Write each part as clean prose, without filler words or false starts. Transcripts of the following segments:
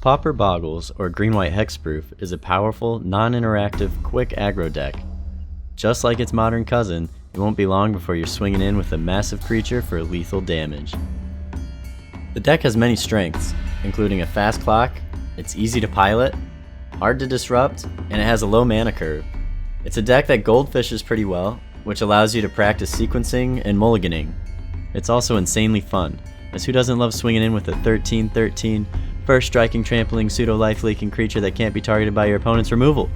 Pauper Bogles, or Green-White Hexproof, is a powerful, non-interactive, quick aggro deck. Just like its modern cousin, it won't be long before you're swinging in with a massive creature for lethal damage. The deck has many strengths, including a fast clock, it's easy to pilot, hard to disrupt, and it has a low mana curve. It's a deck that goldfishes pretty well, which allows you to practice sequencing and mulliganing. It's also insanely fun, as who doesn't love swinging in with a 13/13, first striking, trampling, pseudo-life leaking creature that can't be targeted by your opponent's removal?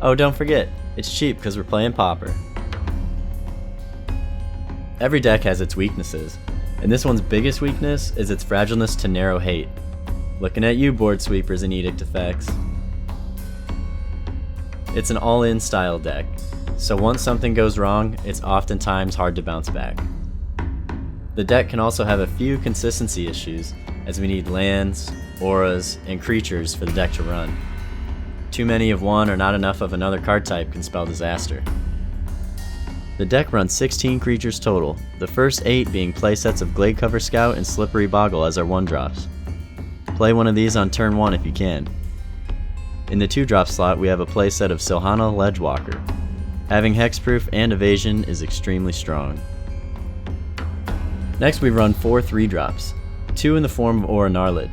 Oh, don't forget, it's cheap because we're playing Pauper. Every deck has its weaknesses, and this one's biggest weakness is its fragileness to narrow hate. Looking at you, board sweepers and edict effects. It's an all-in style deck, so once something goes wrong, it's oftentimes hard to bounce back. The deck can also have a few consistency issues, as we need lands, auras, and creatures for the deck to run. Too many of one or not enough of another card type can spell disaster. The deck runs 16 creatures total, the first 8 being playsets of Gladecover Scout and Slippery Boggle as our 1-drops. Play one of these on turn 1 if you can. In the 2-drop slot we have a playset of Silhana Ledgewalker. Having hexproof and evasion is extremely strong. Next we run 4 3-drops, 2 in the form of Aura Gnarlid.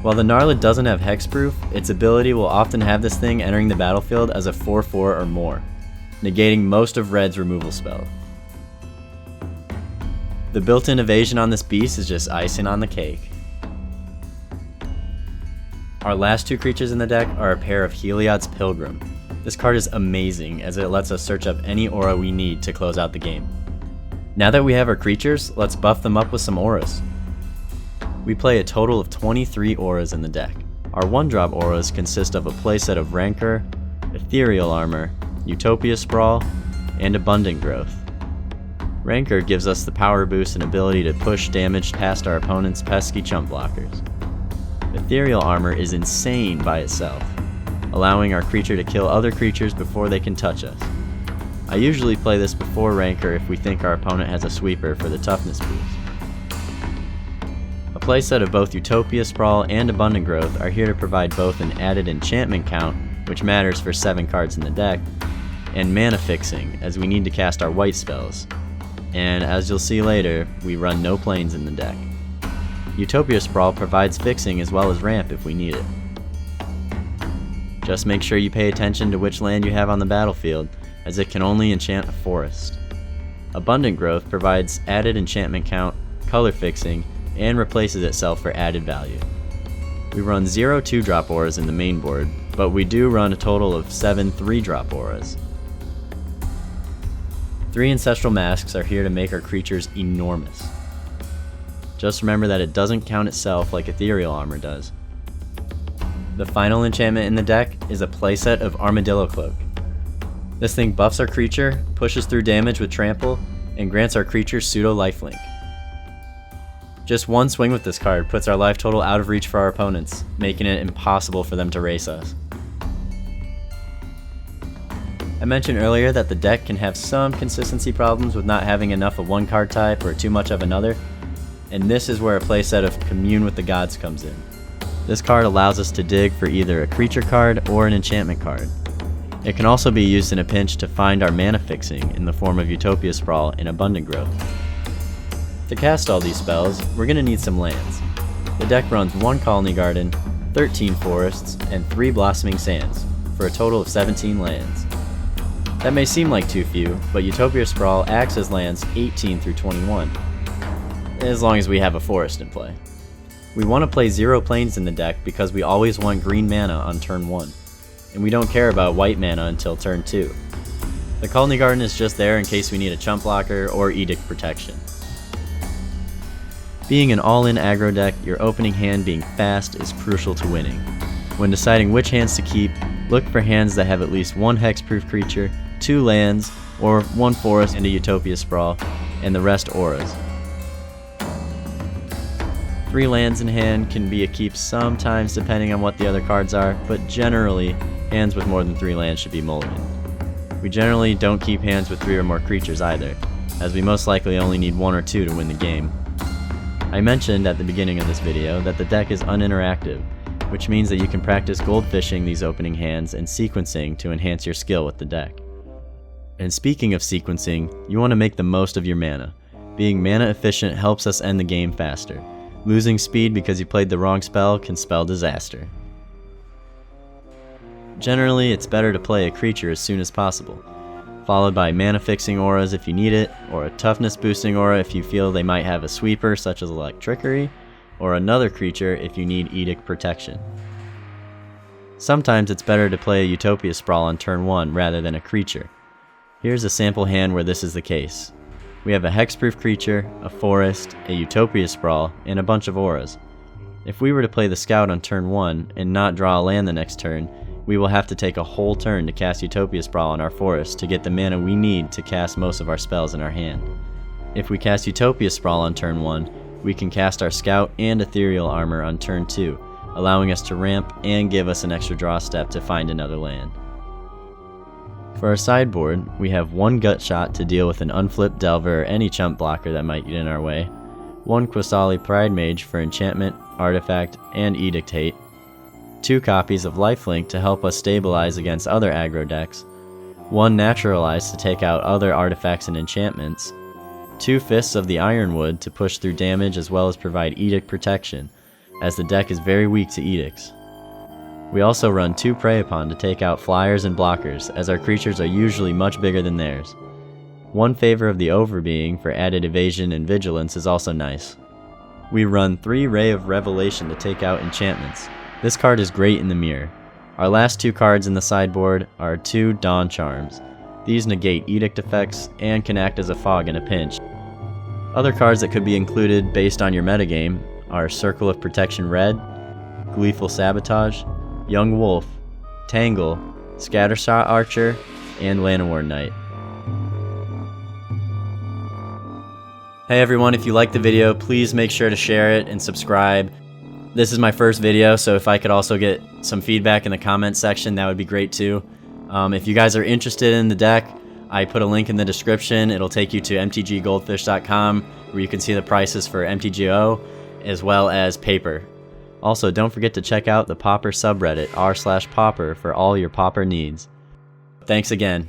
While the Gnarlid doesn't have hexproof, its ability will often have this thing entering the battlefield as a 4/4 or more, negating most of Red's removal spells. The built-in evasion on this beast is just icing on the cake. Our last 2 creatures in the deck are a pair of Heliod's Pilgrim. This card is amazing as it lets us search up any aura we need to close out the game. Now that we have our creatures, let's buff them up with some auras. We play a total of 23 auras in the deck. Our 1-drop auras consist of a playset of Rancor, Ethereal Armor, Utopia Sprawl, and Abundant Growth. Rancor gives us the power boost and ability to push damage past our opponent's pesky chump blockers. Ethereal Armor is insane by itself, allowing our creature to kill other creatures before they can touch us. I usually play this before Rancor if we think our opponent has a sweeper for the toughness boost. A playset of both Utopia Sprawl and Abundant Growth are here to provide both an added enchantment count, which matters for 7 cards in the deck, and mana fixing, as we need to cast our white spells. And as you'll see later, we run no planes in the deck. Utopia Sprawl provides fixing as well as ramp if we need it. Just make sure you pay attention to which land you have on the battlefield, as it can only enchant a forest. Abundant Growth provides added enchantment count, color fixing, and replaces itself for added value. We run 0 2-drop auras in the main board, but we do run a total of 7 3-drop auras. 3 Ancestral Masks are here to make our creatures enormous. Just remember that it doesn't count itself like Ethereal Armor does. The final enchantment in the deck is a playset of Armadillo Cloak. This thing buffs our creature, pushes through damage with trample, and grants our creature pseudo lifelink. Just one swing with this card puts our life total out of reach for our opponents, making it impossible for them to race us. I mentioned earlier that the deck can have some consistency problems with not having enough of one card type or too much of another, and this is where a playset of Commune with the Gods comes in. This card allows us to dig for either a creature card or an enchantment card. It can also be used in a pinch to find our mana fixing in the form of Utopia Sprawl and Abundant Growth. To cast all these spells, we're going to need some lands. The deck runs 1 Colony Garden, 13 Forests, and 3 Blossoming Sands, for a total of 17 lands. That may seem like too few, but Utopia Sprawl acts as lands 18 through 21, as long as we have a forest in play. We want to play 0 planes in the deck because we always want green mana on turn 1, and we don't care about white mana until turn 2. The Colony Garden is just there in case we need a chump blocker or edict protection. Being an all-in aggro deck, your opening hand being fast is crucial to winning. When deciding which hands to keep, look for hands that have at least 1 hexproof creature, 2 lands, or 1 forest and a Utopia Sprawl, and the rest auras. 3 lands in hand can be a keep sometimes depending on what the other cards are, but generally, hands with more than 3 lands should be mulligan. We generally don't keep hands with 3 or more creatures either, as we most likely only need 1 or 2 to win the game. I mentioned at the beginning of this video that the deck is uninteractive, which means that you can practice goldfishing these opening hands and sequencing to enhance your skill with the deck. And speaking of sequencing, you want to make the most of your mana. Being mana efficient helps us end the game faster. Losing speed because you played the wrong spell can spell disaster. Generally, it's better to play a creature as soon as possible, followed by mana fixing auras if you need it, or a toughness boosting aura if you feel they might have a sweeper such as Electrickery, or another creature if you need Edict protection. Sometimes it's better to play a Utopia Sprawl on turn 1 rather than a creature. Here's a sample hand where this is the case. We have a hexproof creature, a forest, a Utopia Sprawl, and a bunch of auras. If we were to play the Scout on turn 1 and not draw a land the next turn, we will have to take a whole turn to cast Utopia Sprawl on our forest to get the mana we need to cast most of our spells in our hand. If we cast Utopia Sprawl on turn 1, we can cast our Scout and Ethereal Armor on turn 2, allowing us to ramp and give us an extra draw step to find another land. For our sideboard, we have one Gut Shot to deal with an unflipped Delver or any chump blocker that might get in our way, one Qasali Pridemage for enchantment, artifact, and Edict Hate, 2 copies of Lifelink to help us stabilize against other aggro decks, 1 Naturalize to take out other artifacts and enchantments, 2 Fists of the Ironwood to push through damage as well as provide Edict protection, as the deck is very weak to Edicts. We also run 2 Prey Upon to take out flyers and blockers, as our creatures are usually much bigger than theirs. 1 Favor of the Overbeing for added evasion and vigilance is also nice. We run 3 Ray of Revelation to take out enchantments. This card is great in the mirror. Our last 2 cards in the sideboard are 2 Dawn Charms. These negate Edict effects and can act as a fog in a pinch. Other cards that could be included based on your metagame are Circle of Protection Red, Gleeful Sabotage, Young Wolf, Tangle, Scattershot Archer, and Llanowar Knight. Hey everyone, if you liked the video, please make sure to share it and subscribe. This is my first video, so if I could also get some feedback in the comments section, that would be great too. If you guys are interested in the deck, I put a link in the description. It'll take you to mtggoldfish.com where you can see the prices for MTGO as well as paper. Also, don't forget to check out the Pauper subreddit r/Pauper for all your Pauper needs. Thanks again.